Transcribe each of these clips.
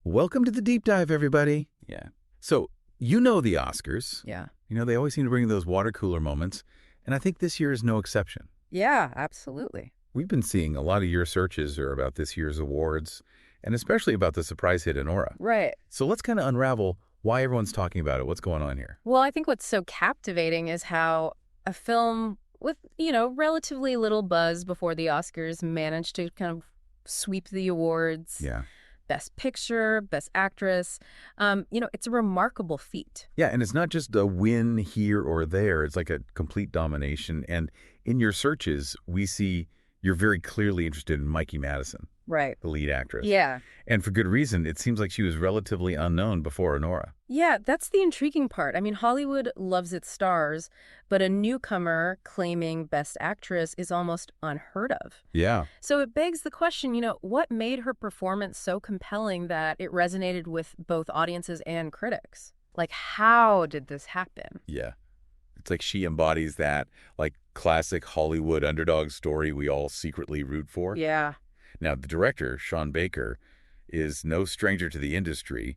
Welcome to the deep dive, everybody. Yeah. So, the Oscars. Yeah. They always seem to bring those water cooler moments, and I think this year is no exception. Yeah, absolutely. We've been seeing a lot of your searches are about this year's awards, and especially about the surprise hit Anora. Right. So let's kind of unravel why everyone's talking about it. What's going on here? Well, I think what's so captivating is how a film with, relatively little buzz before the Oscars managed to kind of sweep the awards. Yeah. Best Picture, Best Actress. It's a remarkable feat. Yeah, and it's not just a win here or there. It's like a complete domination. And in your searches, we see you're very clearly interested in Mikey Madison, Right. the lead actress. Yeah. And for good reason. It seems like she was relatively unknown before Anora. Yeah, that's the intriguing part. I mean, Hollywood loves its stars, but a newcomer claiming Best Actress is almost unheard of. Yeah. So it begs the question, what made her performance so compelling that it resonated with both audiences and critics? Like, how did this happen? Yeah. It's like she embodies that, like, classic Hollywood underdog story we all secretly root for. Yeah. Now, the director, Sean Baker, is no stranger to the industry,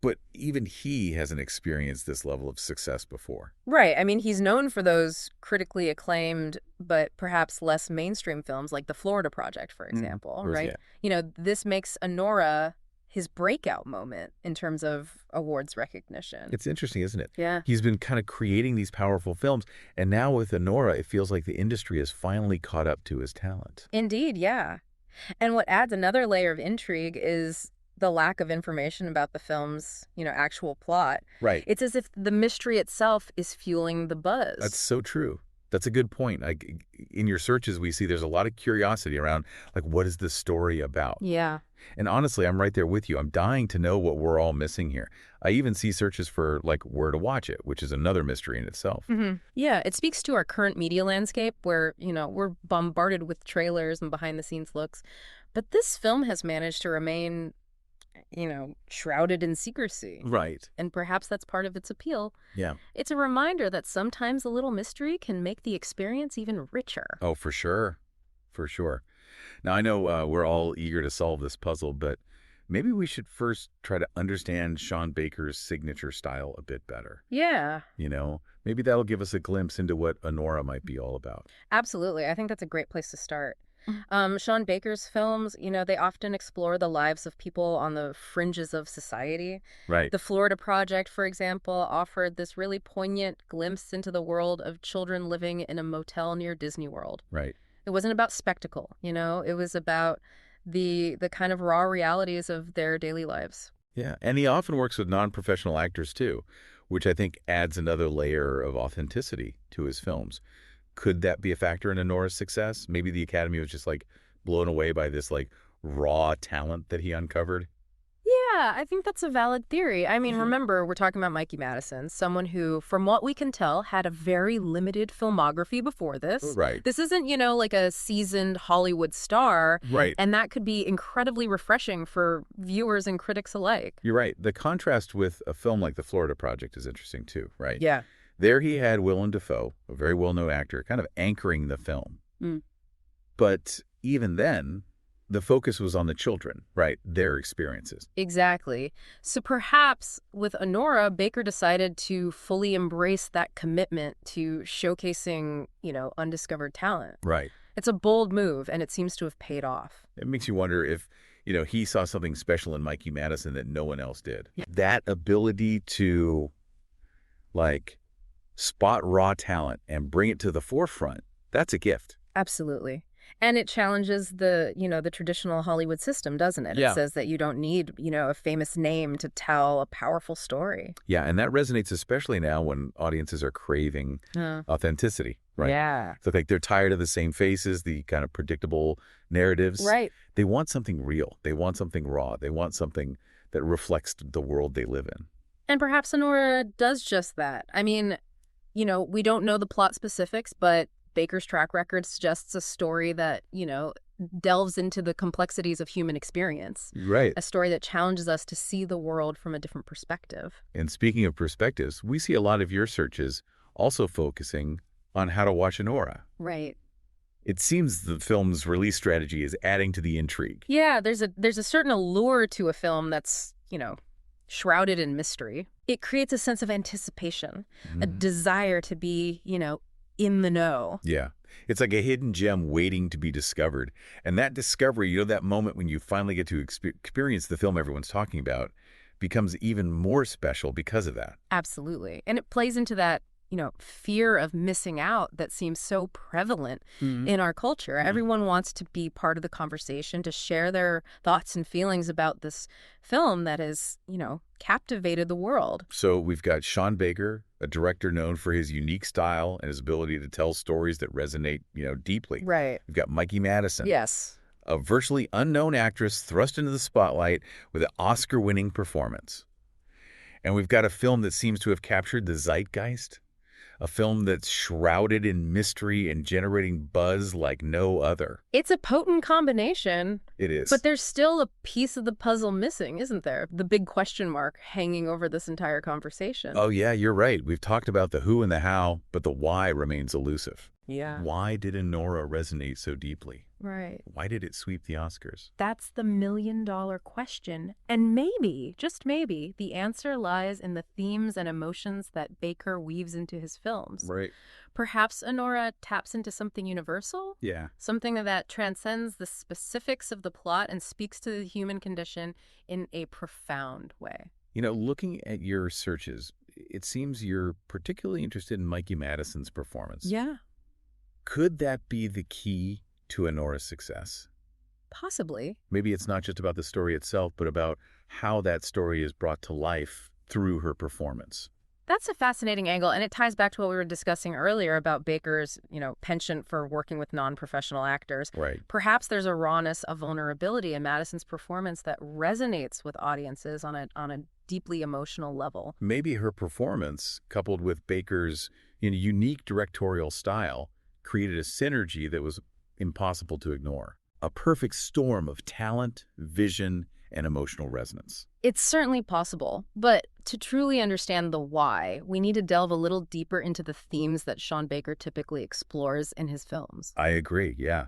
but even he hasn't experienced this level of success before. Right. I mean, he's known for those critically acclaimed, but perhaps less mainstream films like The Florida Project, for example, right? Yeah. This makes Anora his breakout moment in terms of awards recognition. It's interesting, isn't it? Yeah. He's been kind of creating these powerful films, and now with Anora, it feels like the industry has finally caught up to his talent. Indeed, yeah. And what adds another layer of intrigue is the lack of information about the film's, actual plot. Right. It's as if the mystery itself is fueling the buzz. That's so true. That's a good point. In your searches, we see there's a lot of curiosity around, like, what is this story about? Yeah. And honestly, I'm right there with you. I'm dying to know what we're all missing here. I even see searches for, like, where to watch it, which is another mystery in itself. Mm-hmm. Yeah, it speaks to our current media landscape where, we're bombarded with trailers and behind-the-scenes looks. But this film has managed to remain, shrouded in secrecy. Right. And perhaps that's part of its appeal. Yeah. It's a reminder that sometimes a little mystery can make the experience even richer. Oh, for sure. For sure. Now, I know we're all eager to solve this puzzle, but maybe we should first try to understand Sean Baker's signature style a bit better. Yeah. Maybe that'll give us a glimpse into what Anora might be all about. Absolutely. I think that's a great place to start. Sean Baker's films, they often explore the lives of people on the fringes of society. Right. The Florida Project, for example, offered this really poignant glimpse into the world of children living in a motel near Disney World. Right. It wasn't about spectacle, it was about the kind of raw realities of their daily lives. Yeah, and he often works with non-professional actors too, which I think adds another layer of authenticity to his films. Could that be a factor in Anora's success? Maybe the Academy was just, like, blown away by this, like, raw talent that he uncovered? Yeah, I think that's a valid theory. I mean, remember, we're talking about Mikey Madison, someone who, from what we can tell, had a very limited filmography before this. Right. This isn't, like a seasoned Hollywood star. Right. And that could be incredibly refreshing for viewers and critics alike. You're right. The contrast with a film like The Florida Project is interesting too, right? Yeah. There he had Willem Dafoe, a very well-known actor, kind of anchoring the film. But even then, the focus was on the children, right? Their experiences. Exactly. So perhaps with Anora, Baker decided to fully embrace that commitment to showcasing, undiscovered talent. Right. It's a bold move, and it seems to have paid off. It makes you wonder if, he saw something special in Mikey Madison that no one else did. Yeah. That ability to, like, spot raw talent and bring it to the forefront, that's a gift. Absolutely. And it challenges the traditional Hollywood system, doesn't it? Yeah. It says that you don't need, a famous name to tell a powerful story. Yeah, and that resonates especially now when audiences are craving authenticity, right? Yeah. So, like, they're tired of the same faces, the kind of predictable narratives. Right. They want something real. They want something raw. They want something that reflects the world they live in. And perhaps Anora does just that. I mean, we don't know the plot specifics, but Baker's track record suggests a story that, delves into the complexities of human experience. Right. A story that challenges us to see the world from a different perspective. And speaking of perspectives, we see a lot of your searches also focusing on how to watch Anora. Right. It seems the film's release strategy is adding to the intrigue. Yeah, there's a certain allure to a film that's, shrouded in mystery. It creates a sense of anticipation, a desire to be, in the know. Yeah. It's like a hidden gem waiting to be discovered. And that discovery, that moment when you finally get to experience the film everyone's talking about, becomes even more special because of that. Absolutely. And it plays into that, fear of missing out that seems so prevalent in our culture. Everyone wants to be part of the conversation, to share their thoughts and feelings about this film that has, captivated the world. So we've got Sean Baker, a director known for his unique style and his ability to tell stories that resonate, deeply. Right. We've got Mikey Madison. Yes. A virtually unknown actress thrust into the spotlight with an Oscar-winning performance. And we've got a film that seems to have captured the zeitgeist, a film that's shrouded in mystery and generating buzz like no other. It's a potent combination. It is. But there's still a piece of the puzzle missing, isn't there? The big question mark hanging over this entire conversation. Oh, yeah, you're right. We've talked about the who and the how, but the why remains elusive. Yeah. Why did Anora resonate so deeply? Right. Why did it sweep the Oscars? That's the million-dollar question. And maybe, just maybe, the answer lies in the themes and emotions that Baker weaves into his films. Right. Perhaps Anora taps into something universal? Yeah. Something that transcends the specifics of the plot and speaks to the human condition in a profound way. Looking at your searches, it seems you're particularly interested in Mikey Madison's performance. Yeah. Could that be the key to Anora's success? Possibly. Maybe it's not just about the story itself, but about how that story is brought to life through her performance. That's a fascinating angle, and it ties back to what we were discussing earlier about Baker's, penchant for working with non-professional actors. Right. Perhaps there's a rawness of vulnerability in Madison's performance that resonates with audiences on a deeply emotional level. Maybe her performance, coupled with Baker's unique directorial style, created a synergy that was impossible to ignore. A perfect storm of talent, vision, and emotional resonance. It's certainly possible, but to truly understand the why, we need to delve a little deeper into the themes that Sean Baker typically explores in his films. I agree, yeah.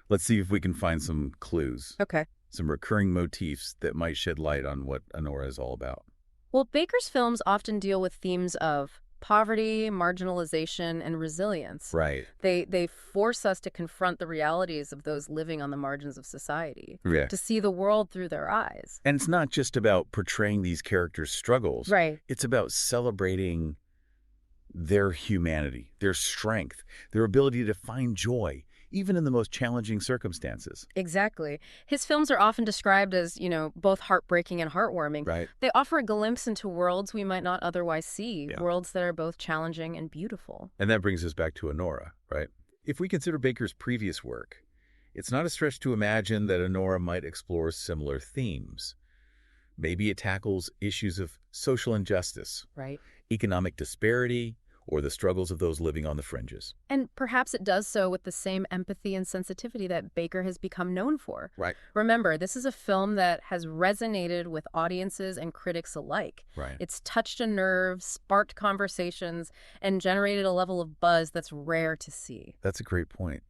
Let's see if we can find some clues. Okay. Some recurring motifs that might shed light on what Anora is all about. Well, Baker's films often deal with themes of poverty, marginalization, and resilience. Right. They force us to confront the realities of those living on the margins of society, Yeah. to see the world through their eyes. And it's not just about portraying these characters' struggles. Right. It's about celebrating their humanity, their strength, their ability to find joy, even in the most challenging circumstances. Exactly. His films are often described as, both heartbreaking and heartwarming. Right. They offer a glimpse into worlds we might not otherwise see, Yeah. worlds that are both challenging and beautiful. And that brings us back to Anora, right? If we consider Baker's previous work, it's not a stretch to imagine that Anora might explore similar themes. Maybe it tackles issues of social injustice, Right. economic disparity, or the struggles of those living on the fringes. And perhaps it does so with the same empathy and sensitivity that Baker has become known for. Right. Remember, this is a film that has resonated with audiences and critics alike. Right. It's touched a nerve, sparked conversations, and generated a level of buzz that's rare to see. That's a great point.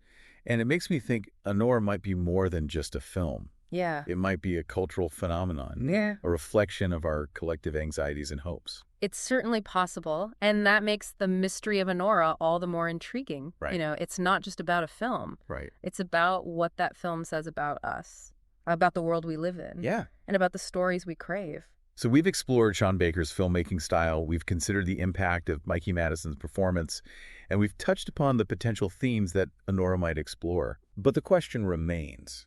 And it makes me think Anora might be more than just a film. Yeah. It might be a cultural phenomenon, a reflection of our collective anxieties and hopes. It's certainly possible, and that makes the mystery of Anora all the more intriguing. Right. It's not just about a film. Right. It's about what that film says about us, about the world we live in, Yeah. and about the stories we crave. So we've explored Sean Baker's filmmaking style, we've considered the impact of Mikey Madison's performance, and we've touched upon the potential themes that Anora might explore. But the question remains,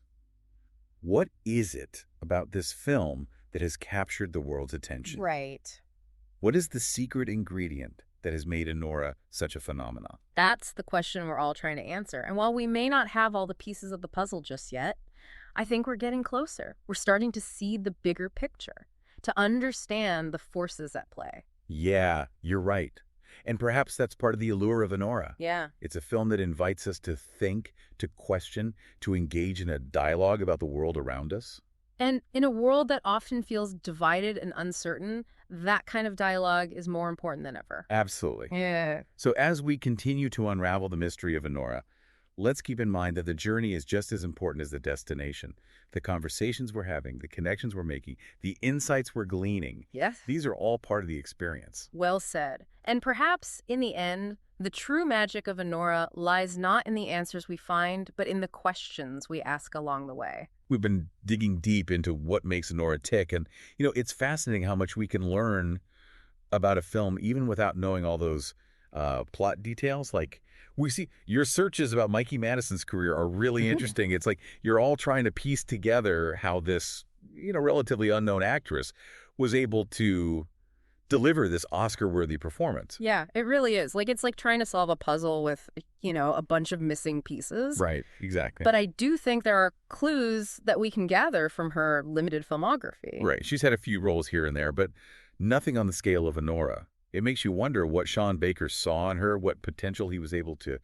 what is it about this film that has captured the world's attention? Right. What is the secret ingredient that has made Anora such a phenomenon? That's the question we're all trying to answer. And while we may not have all the pieces of the puzzle just yet, I think we're getting closer. We're starting to see the bigger picture, to understand the forces at play. Yeah, you're right. And perhaps that's part of the allure of Anora. Yeah. It's a film that invites us to think, to question, to engage in a dialogue about the world around us. And in a world that often feels divided and uncertain, that kind of dialogue is more important than ever. Absolutely. Yeah. So as we continue to unravel the mystery of Anora, let's keep in mind that the journey is just as important as the destination. The conversations we're having, the connections we're making, the insights we're gleaning, Yes. these are all part of the experience. Well said. And perhaps, in the end, the true magic of Honora lies not in the answers we find, but in the questions we ask along the way. We've been digging deep into what makes Nora tick, and, it's fascinating how much we can learn about a film even without knowing all those plot details. Like, we see your searches about Mikey Madison's career are really interesting. It's like you're all trying to piece together how this, relatively unknown actress was able to deliver this Oscar-worthy performance. Yeah, it really is. Like, it's like trying to solve a puzzle with, a bunch of missing pieces. Right, exactly. But I do think there are clues that we can gather from her limited filmography. Right, she's had a few roles here and there, but nothing on the scale of Honora. It makes you wonder what Sean Baker saw in her, what potential he was able to,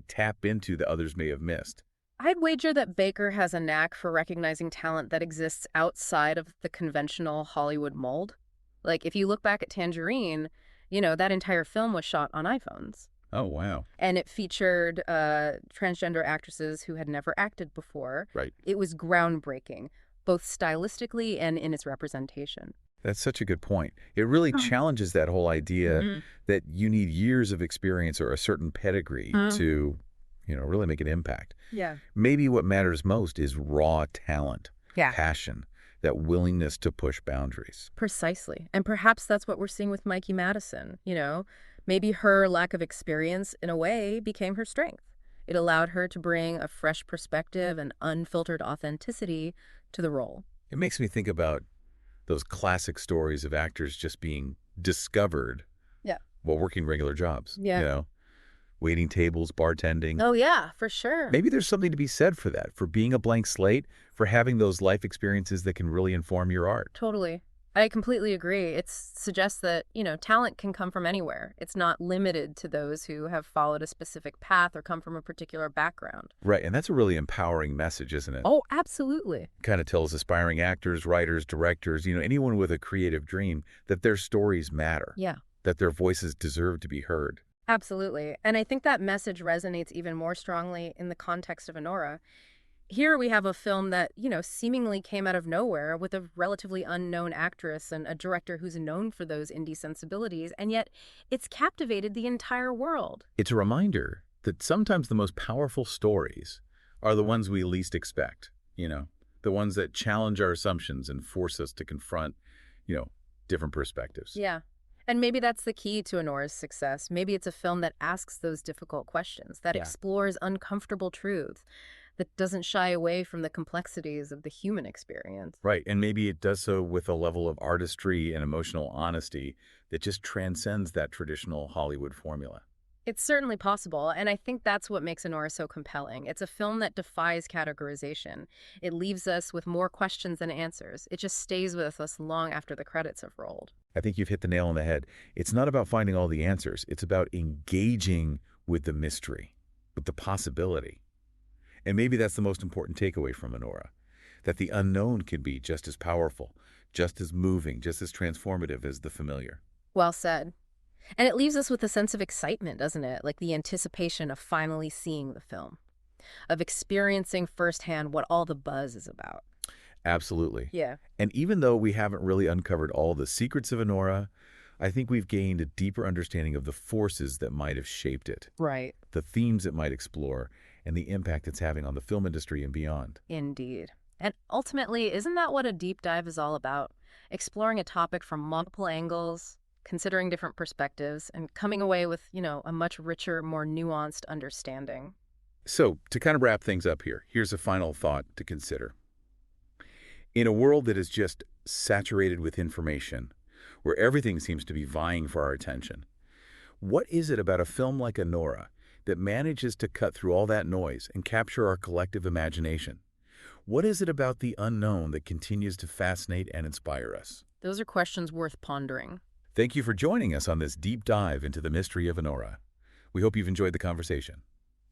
tap into that others may have missed. I'd wager that Baker has a knack for recognizing talent that exists outside of the conventional Hollywood mold. Like, if you look back at Tangerine, that entire film was shot on iPhones. Oh, wow. And it featured transgender actresses who had never acted before. Right. It was groundbreaking, both stylistically and in its representation. That's such a good point. It really challenges that whole idea that you need years of experience or a certain pedigree to, really make an impact. Yeah. Maybe what matters most is raw talent, Yeah. passion, that willingness to push boundaries. Precisely. And perhaps that's what we're seeing with Mikey Madison. Maybe her lack of experience, in a way, became her strength. It allowed her to bring a fresh perspective and unfiltered authenticity to the role. It makes me think about those classic stories of actors just being discovered while working regular jobs. Yeah. Waiting tables, bartending. Oh, yeah, for sure. Maybe there's something to be said for that, for being a blank slate, for having those life experiences that can really inform your art. Totally. I completely agree. It suggests that, talent can come from anywhere. It's not limited to those who have followed a specific path or come from a particular background. Right, and that's a really empowering message, isn't it? Oh, absolutely. Kind of tells aspiring actors, writers, directors, anyone with a creative dream that their stories matter. Yeah. That their voices deserve to be heard. Absolutely. And I think that message resonates even more strongly in the context of Honora. Here we have a film that, seemingly came out of nowhere with a relatively unknown actress and a director who's known for those indie sensibilities, and yet it's captivated the entire world. It's a reminder that sometimes the most powerful stories are the ones we least expect, the ones that challenge our assumptions and force us to confront, different perspectives. Yeah. And maybe that's the key to Honora's success. Maybe it's a film that asks those difficult questions, that explores uncomfortable truths, that doesn't shy away from the complexities of the human experience. Right, and maybe it does so with a level of artistry and emotional honesty that just transcends that traditional Hollywood formula. It's certainly possible, and I think that's what makes Honora so compelling. It's a film that defies categorization. It leaves us with more questions than answers. It just stays with us long after the credits have rolled. I think you've hit the nail on the head. It's not about finding all the answers. It's about engaging with the mystery, with the possibility. And maybe that's the most important takeaway from Honora, that the unknown can be just as powerful, just as moving, just as transformative as the familiar. Well said. And it leaves us with a sense of excitement, doesn't it? Like the anticipation of finally seeing the film, of experiencing firsthand what all the buzz is about. Absolutely. Yeah. And even though we haven't really uncovered all the secrets of Honora, I think we've gained a deeper understanding of the forces that might have shaped it, Right. the themes it might explore, and the impact it's having on the film industry and beyond. Indeed. And ultimately, isn't that what a deep dive is all about? Exploring a topic from multiple angles, considering different perspectives, and coming away with, a much richer, more nuanced understanding. So, to kind of wrap things up here, here's a final thought to consider. In a world that is just saturated with information, where everything seems to be vying for our attention, what is it about a film like Honora that manages to cut through all that noise and capture our collective imagination? What is it about the unknown that continues to fascinate and inspire us? Those are questions worth pondering. Thank you for joining us on this deep dive into the mystery of Honora. We hope you've enjoyed the conversation.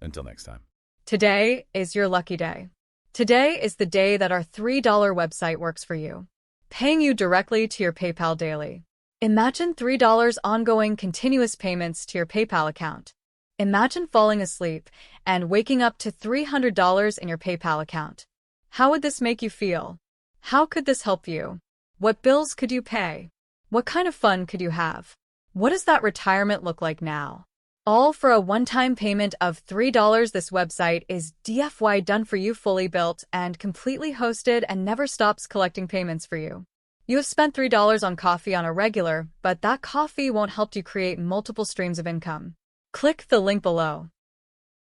Until next time. Today is your lucky day. Today is the day that our $3 website works for you, paying you directly to your PayPal daily. Imagine $3 ongoing continuous payments to your PayPal account. Imagine falling asleep and waking up to $300 in your PayPal account. How would this make you feel? How could this help you? What bills could you pay? What kind of fun could you have? What does that retirement look like now? All for a one-time payment of $3. This website is DFY done for you, fully built and completely hosted, and never stops collecting payments for you. You have spent $3 on coffee on a regular, but that coffee won't help you create multiple streams of income. Click the link below.